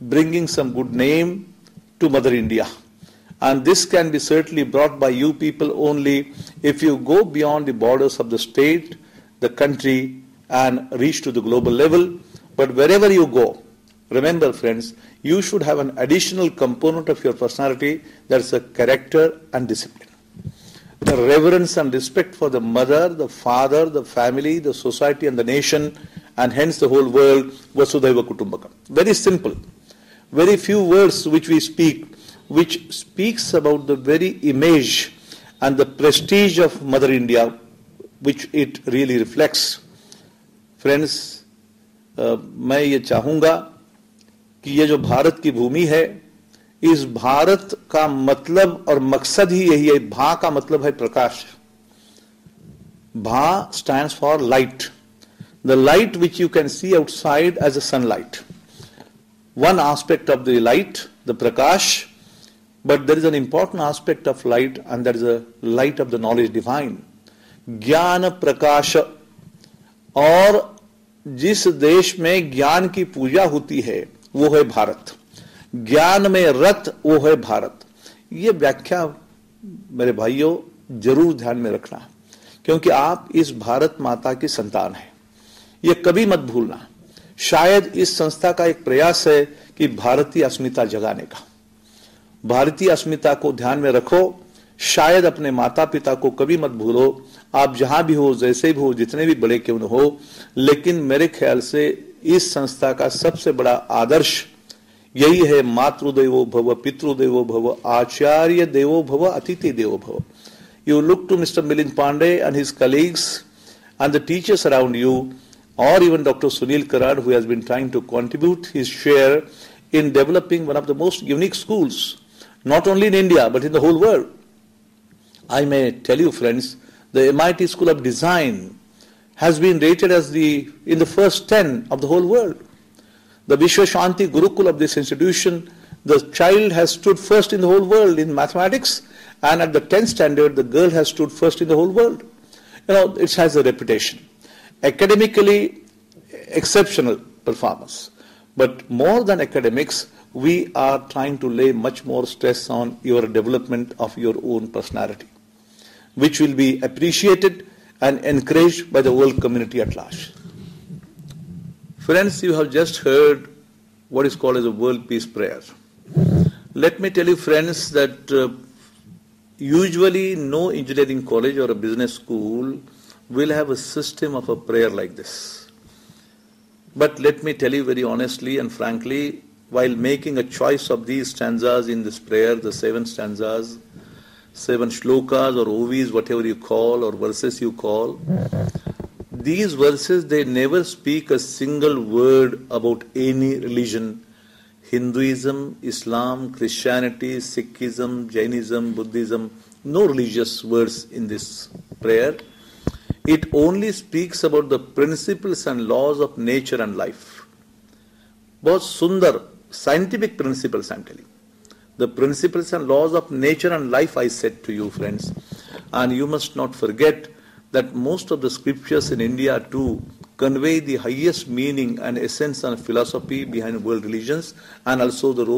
bringing some good name to Mother India. And this can be certainly brought by you people only if you go beyond the borders of the state, the country, and reach to the global level. But wherever you go, remember friends, you should have an additional component of your personality, that's a character and discipline. The reverence and respect for the mother, the father, the family, the society and the nation, and hence the whole world, Vasudhaiva Kutumbakam. Very simple. Very few words which we speak, which speaks about the very image and the prestige of Mother India, which it really reflects. Friends, मैं ये चाहूँगा कि ये जो भारत की भूमि है, इस भारत का मतलब और मकसद ही यही है. भा का मतलब है प्रकाश. भा stands for light. The light which you can see outside as a sunlight. One aspect of the light, the prakash, but there is an important aspect of light, and that is the light of the knowledge divine. ज्ञान प्रकाश. और जिस देश में ज्ञान की पूजा होती है वो है भारत. ज्ञान में रत वो है भारत. ये व्याख्या मेरे भाइयों जरूर ध्यान में रखना, क्योंकि आप इस भारत माता की संतान हैं. ये कभी मत भूलना. शायद इस संस्था का एक प्रयास है कि भारतीय अस्मिता जगाने का. भारतीय अस्मिता को ध्यान में रखो. शायद अपने माता पिता को कभी मत भूलो. आप जहां भी हो, जैसे भी हो, जितने भी बड़े क्यों न हो, लेकिन मेरे ख्याल से इस संस्था का सबसे बड़ा आदर्श यही है, मातृदेवो भव, पितृदेवो भव, आचार्य देवो भव, अतिथि देवो भव. You look to Mr. Milind Pandey and his colleagues and the teachers around you, or even Dr. Sunil Karad, who has been trying to contribute his share in developing one of the most unique schools, not only in India, but in the whole world. I may tell you, friends, the MIT School of Design has been rated as in the first 10 of the whole world. The Vishwa Shanti Gurukul of this institution, the child has stood first in the whole world in mathematics, and at the 10th standard, the girl has stood first in the whole world. You know, it has a reputation. Academically, exceptional performance. But more than academics, we are trying to lay much more stress on your development of your own personality, which will be appreciated and encouraged by the world community at large. Friends, you have just heard what is called as a World Peace Prayer. Let me tell you, friends, that usually no engineering college or a business school will have a system of a prayer like this. But let me tell you very honestly and frankly, while making a choice of these stanzas in this prayer, the 7 stanzas, 7 shlokas or ovis, whatever you call, or verses you call, these verses, they never speak a single word about any religion. Hinduism, Islam, Christianity, Sikhism, Jainism, Buddhism, no religious words in this prayer. It only speaks about the principles and laws of nature and life. बहुत सुंदर scientific principles I'm telling. The principles and laws of nature and life I said to you, friends. And you must not forget that most of the scriptures in India too convey the highest meaning and essence and philosophy behind world religions, and also the role